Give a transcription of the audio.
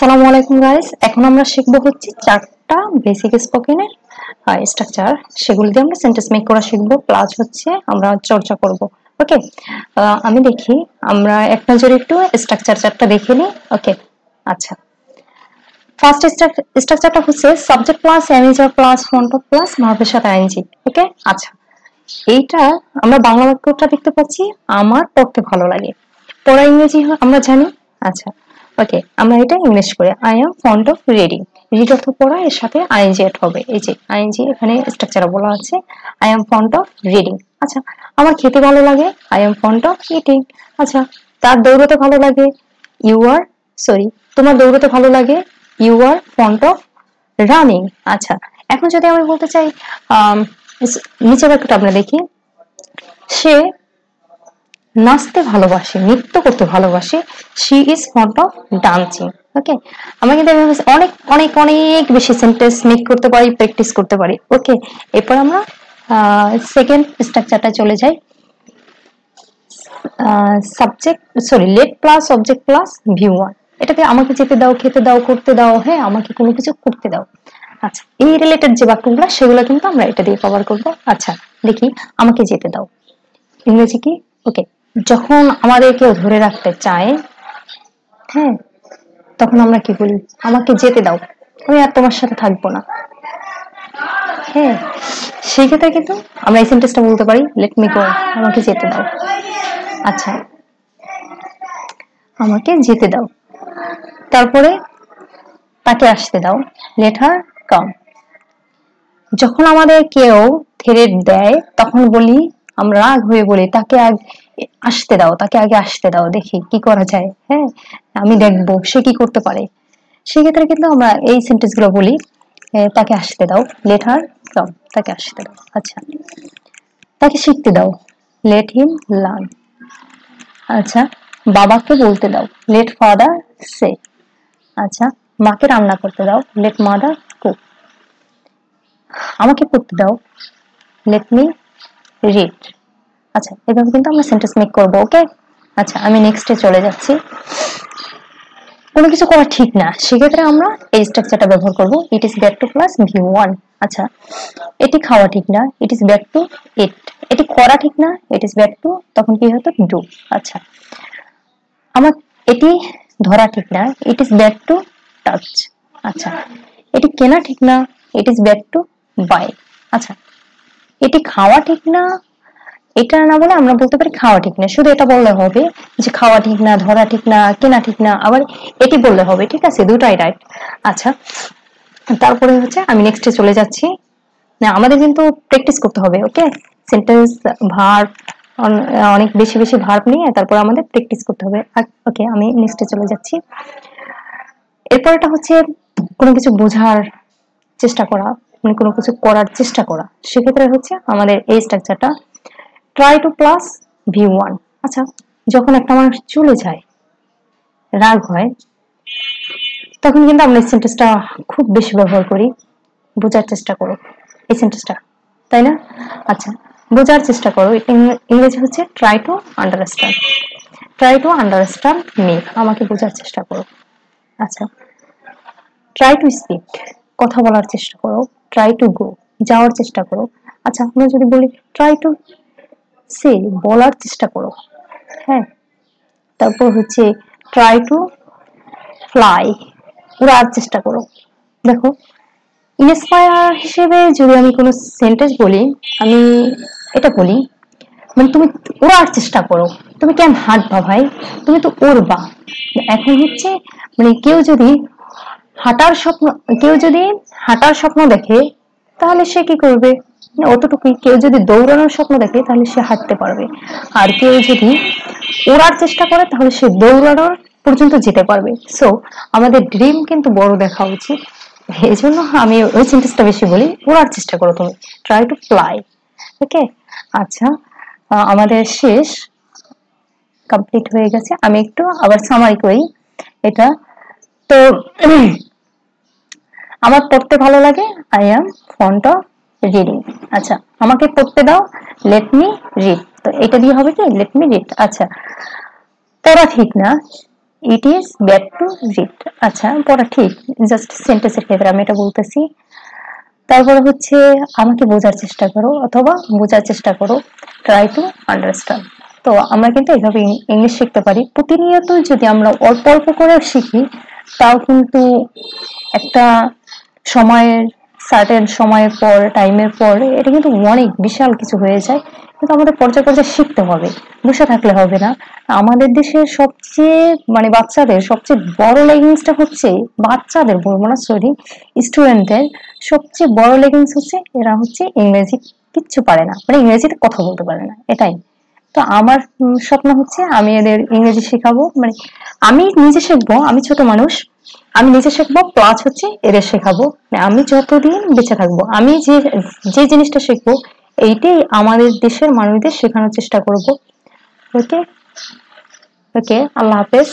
আসসালামু আলাইকুম গাইস, এখন আমরা শিখবো হচ্ছে চারটা বেসিক স্পোকেনের স্ট্রাকচার। সেগুলো দিয়ে আমরা সেন্টেন্স মেক করা শিখবো, প্লাস হচ্ছে আমরা চর্চা করব। ওকে, আমি দেখি আমরা এক নজরে একটু স্ট্রাকচার চারটা দেখে নিই। ওকে, আচ্ছা, ফার্স্ট স্ট্রাকচারটা হচ্ছে subject plus এমিজার plus front of plus ভার্বের সাথে আইএনজি। ওকে, আচ্ছা, এইটা আমরা বাংলা বাক্যটা দেখতে পাচ্ছি আমার পড়তে ভালো লাগে। পড়া ইংরেজি আমরা জানি। আচ্ছা, ওকে, আমরা এটা ইংলিশ করে I am fond of reading. Read অর্থ পড়া, এর সাথে আইএনজি এড হবে। এই যে আইএনজি এখানে স্ট্রাকচারে বলা আছে, I am fond of reading. আচ্ছা, আমার খেতে ভালো লাগে, I am fond of eating. আচ্ছা, তার দৌড়তে ভালো লাগে, ইউ আর সরি তোমার দৌড়তে ভালো লাগে, you are fond of running. আচ্ছা, এখন যদি আমি বলতে চাই নিচের বাক্যটা আমরা দেখি, সে নাচতে ভালোবাসে, নৃত্য করতে ভালোবাসে, she is fond of dancing. Okay, আমরা কিন্তু অনেক অনেক অনেক বেশি সেন্টেন্স মেক করতে পারি, প্র্যাকটিস করতে পারি। ওকে, এরপর আমরা সেকেন্ড স্ট্রাকচারটা চলে যাই। Subject let plus object plus view one. এটাতে আমাকে যেতে দাও, খেতে দাও, করতে দাও, হ্যাঁ আমাকে কোনো কিছু করতে দাও। আচ্ছা, এই রিলেটেড যে বাক্যগুলো সেগুলো কিন্তু আমরা এটা দিয়ে কভার করব। আচ্ছা, দেখি, আমাকে যেতে দাও ইংরেজি কি? ওকে, যখন আমাদের কেউ ধরে রাখতে চায়, হ্যাঁ, তখন আমরা কি বলি? আমাকে যেতে দাও, আমি আর তোমার সাথে থাকবো না। হ্যাঁ, সেই ক্ষেত্রে কিন্তু আমরা এই সেন্টেন্সটা বলতে পারি, লেট মি গো, আমাকে যেতে দাও। আচ্ছা, আমাকে যেতে দাও, তারপরে তাকে আসতে দাও, লেট হার কাম। যখন আমাদের কেউ থ্রেট দেয় তখন বলি, আমরা রাগ হয়ে বলি, তাকে আসতে দাও, তাকে আগে আসতে দাও, দেখি কি করা যায়, হ্যাঁ আমি দেখবো সে কি করতে পারে। সেক্ষেত্রে কিন্তু আমরা এই সেন্টেন্স গুলো বলি, তাকে আসতে দাও, লেট হার কাম, তাকে আসতে দাও। আচ্ছা, তাকে শিখতে দাও, লেট হিম লার্ন। আচ্ছা, বাবাকে বলতে দাও, লেট ফাদার সে। আচ্ছা, মাকে রান্না করতে দাও, লেট মাদার কুক। আমাকে পড়তে দাও, লেট মি রিড। আচ্ছা, এভাবে কিন্তু আমরা সেন্টেন্স মেক করব। ওকে, আচ্ছা, আমি নেক্সটে চলে যাচ্ছি। কোনো কিছু করা ঠিক না, সেক্ষেত্রে আমরা এই স্ট্রাকচারটা ব্যবহার করব, ইট is bad two plus view one. আচ্ছা, এটি খাওয়া ঠিক না, ইট ইজ ব্যাড টু ইট। এটি করা ঠিক না, ইট ইজ ব্যাড টু, তখন কি হতো? ডু। আচ্ছা, আমার এটি ধরা ঠিক না, it is bad to touch. আচ্ছা, এটি কেনা ঠিক না, it is bad to buy. আচ্ছা, এটি খাওয়া ঠিক না, এটা না বলে আমরা বলতে পারি খাওয়া ঠিক না, শুধু এটা বললে হবে যে খাওয়া ঠিক না, ধরা ঠিক না, কেনা ঠিক না, আবার এটি বললে হবে। ঠিক আছে, দুটাই রাইট। আচ্ছা, তারপরে হচ্ছে আমি নেক্সটে চলে যাচ্ছি। না, আমাদের কিন্তু প্র্যাকটিস করতে হবে। ওকে, সেন্টেন্স ভার্ব অনেক বেশি বেশি ভার্ব নিয়ে তারপর আমাদের প্র্যাকটিস করতে হবে। ওকে, আমি নেক্সটে চলে যাচ্ছি। এরপর এটা হচ্ছে কোনো কিছু বোঝার চেষ্টা করা, মানে কোনো কিছু করার চেষ্টা করা। সেক্ষেত্রে হচ্ছে আমাদের এই স্ট্রাকচারটা, try to plus view one. আচ্ছা, যখন একটা মানুষ চলে যায়, রাগ হয়, তখন কিন্তু আমরা এই সেন্টেন্সটা খুব বেশি ব্যবহার করি, বোঝার চেষ্টা করো, এই সেন্টেন্সটা, তাই না? আচ্ছা, বোঝার চেষ্টা করো, ইংরেজি হচ্ছে try to understand. Try to understand me, আমাকে বোঝার চেষ্টা করো। আচ্ছা, ট্রাই টু স্পিক, কথা বলার চেষ্টা করো। ট্রাই টু গো, যাওয়ার চেষ্টা করো। আচ্ছা, আমরা যদি বলি ট্রাই টু সে, বলার চেষ্টা করো। হ্যাঁ, তারপর হচ্ছে ট্রাই টু ফ্লাই, উড়ার চেষ্টা করো। দেখো, ইন্সপায়ার হিসেবে যদি আমি কোনো সেন্টেন্স বলি, আমি এটা বলি, মানে তুমি উড়ার চেষ্টা করো, তুমি কেন হাঁটবা ভাই, তুমি তো উড়বা। এখন হচ্ছে মানে কেউ যদি হাঁটার স্বপ্ন দেখে, তাহলে সে কি করবে? অতটুকুই। কেউ যদি দৌড়ানোর স্বপ্ন দেখে, তাহলে সে হাঁটতে পারবে। আর কেউ যদি ওড়ার চেষ্টা করে, তাহলে সে দৌড়ানোর পর্যন্ত যেতে পারবে। সো আমাদের ড্রিম কিন্তু বড় দেখা উচিত। এই জন্য আমি ওই সেন্টেন্সটা বেশি বলি, ওড়ার চেষ্টা করো তুমি, ট্রাই টু ফ্লাই। ওকে, আচ্ছা, আমাদের শেষ কমপ্লিট হয়ে গেছে। আমি একটু আবার সামারি করি এটা। তো আমার পড়তে ভালো লাগে, I am fond of reading. আচ্ছা, আমাকে পড়তে দাও, লেট মি রিড। তো এটা দিয়ে হবে কি? Let me read. আচ্ছা, পড়া ঠিক না, it is bad to read. আচ্ছা, পড়া ঠিক, জাস্ট সেন্টেন্সের ক্ষেত্রে আমি এটা বলতেছি। তারপরে হচ্ছে আমাকে বোঝার চেষ্টা করো অথবা বোঝার চেষ্টা করো, ট্রাই টু আন্ডারস্ট্যান্ড। তো আমরা কিন্তু এইভাবে ইংলিশ শিখতে পারি। প্রতিনিয়ত যদি আমরা অল্প অল্প করে শিখি, তাও কিন্তু একটা সময়ের সার্টেন সময়ের পর, টাইমের পর এটা কিন্তু অনেক বিশাল কিছু হয়ে যায়। কিন্তু আমাদের পর্যায়ে পর্যায়ে শিখতে হবে, বসে থাকলে হবে না। আমাদের দেশের সবচেয়ে মানে বাচ্চাদের সবচেয়ে বড় লেগিংসটা হচ্ছে, বাচ্চাদের বলবো না সরি, স্টুডেন্টদের সবচেয়ে বড় লেগিংস হচ্ছে এরা হচ্ছে ইংরেজি কিচ্ছু পারে না, মানে ইংরেজিতে কথা বলতে পারে না, এটাই। তো আমার স্বপ্ন হচ্ছে আমি এদের ইংরেজি শেখাবো, মানে আমি নিজে শিখবো, আমি ছোট মানুষ, আমি নিজে শিখবো প্লাস হচ্ছে এদের শেখাবো। আমি যতদিন বেঁচে থাকবো আমি যে যে জিনিসটা শিখবো এইটাই আমাদের দেশের মানুষদের শেখানোর চেষ্টা করব। ওকে, ওকে, আল্লাহ হাফেজ।